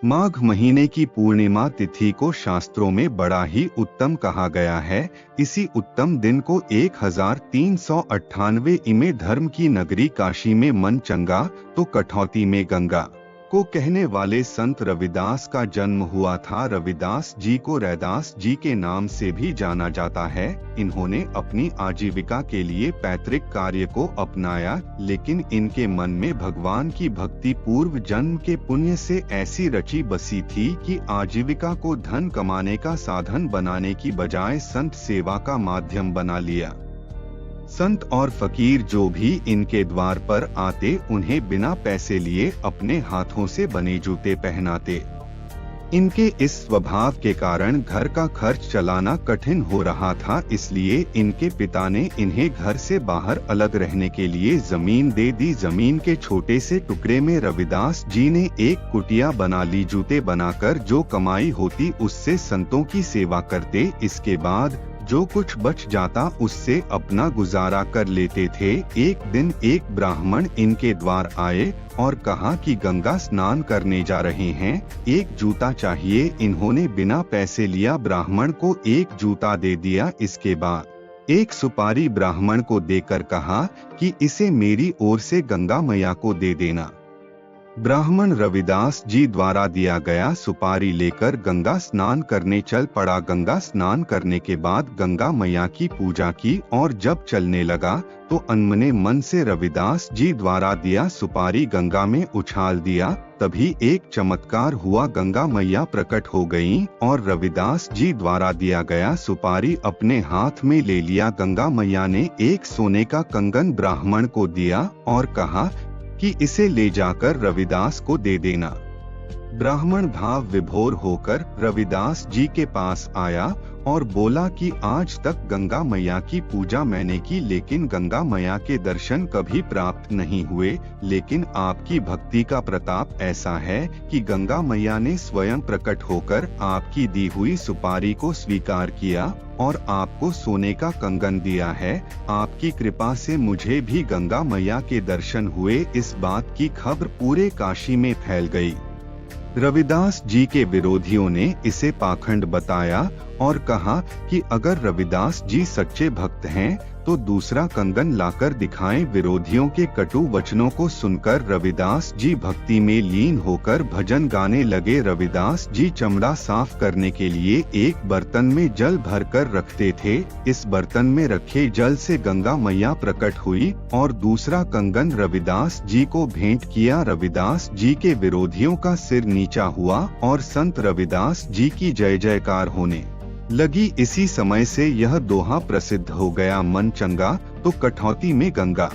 माघ महीने की पूर्णिमा तिथि को शास्त्रों में बड़ा ही उत्तम कहा गया है। इसी उत्तम दिन को 1398 में धर्म की नगरी काशी में मन चंगा तो कठौती में गंगा को कहने वाले संत रविदास का जन्म हुआ था। रविदास जी को रैदास जी के नाम से भी जाना जाता है। इन्होंने अपनी आजीविका के लिए पैतृक कार्य को अपनाया, लेकिन इनके मन में भगवान की भक्ति पूर्व जन्म के पुण्य से ऐसी रची बसी थी कि आजीविका को धन कमाने का साधन बनाने की बजाय संत सेवा का माध्यम बना लिया। संत और फकीर जो भी इनके द्वार पर आते उन्हें बिना पैसे लिए अपने हाथों से बने जूते पहनाते। इनके इस स्वभाव के कारण घर का खर्च चलाना कठिन हो रहा था, इसलिए इनके पिता ने इन्हें घर से बाहर अलग रहने के लिए जमीन दे दी। जमीन के छोटे से टुकड़े में रविदास जी ने एक कुटिया बना ली। जूते बनाकर जो कमाई होती उससे संतों की सेवा करते। इसके बाद जो कुछ बच जाता उससे अपना गुजारा कर लेते थे। एक दिन एक ब्राह्मण इनके द्वार आए और कहा कि गंगा स्नान करने जा रहे हैं, एक जूता चाहिए। इन्होंने बिना पैसे लिया ब्राह्मण को एक जूता दे दिया। इसके बाद एक सुपारी ब्राह्मण को देकर कहा कि इसे मेरी ओर से गंगा मैया को दे देना। ब्राह्मण रविदास जी द्वारा दिया गया सुपारी लेकर गंगा स्नान करने चल पड़ा। गंगा स्नान करने के बाद गंगा मैया की पूजा की और जब चलने लगा तो अनमने मन से रविदास जी द्वारा दिया सुपारी गंगा में उछाल दिया। तभी एक चमत्कार हुआ, गंगा मैया प्रकट हो गईं और रविदास जी द्वारा दिया गया सुपारी अपने हाथ में ले लिया। गंगा मैया ने एक सोने का कंगन ब्राह्मण को दिया और कहा कि इसे ले जाकर रविदास को दे देना। ब्राह्मण भाव विभोर होकर रविदास जी के पास आया और बोला कि आज तक गंगा मैया की पूजा मैंने की, लेकिन गंगा मैया के दर्शन कभी प्राप्त नहीं हुए। लेकिन आपकी भक्ति का प्रताप ऐसा है कि गंगा मैया ने स्वयं प्रकट होकर आपकी दी हुई सुपारी को स्वीकार किया और आपको सोने का कंगन दिया है। आपकी कृपा से मुझे भी गंगा मैया के दर्शन हुए। इस बात की खबर पूरे काशी में फैल गई। रविदास जी के विरोधियों ने इसे पाखंड बताया और कहा कि अगर रविदास जी सच्चे भक्त हैं तो दूसरा कंगन लाकर दिखाएं। विरोधियों के कटु वचनों को सुनकर रविदास जी भक्ति में लीन होकर भजन गाने लगे। रविदास जी चमड़ा साफ करने के लिए एक बर्तन में जल भरकर रखते थे। इस बर्तन में रखे जल से गंगा मैया प्रकट हुई और दूसरा कंगन रविदास जी को भेंट किया। रविदास जी के विरोधियों का सिर नीचा हुआ और संत रविदास जी की जय जयकार होने लगी। इसी समय से यह दोहा प्रसिद्ध हो गया, मन चंगा तो कठौती में गंगा।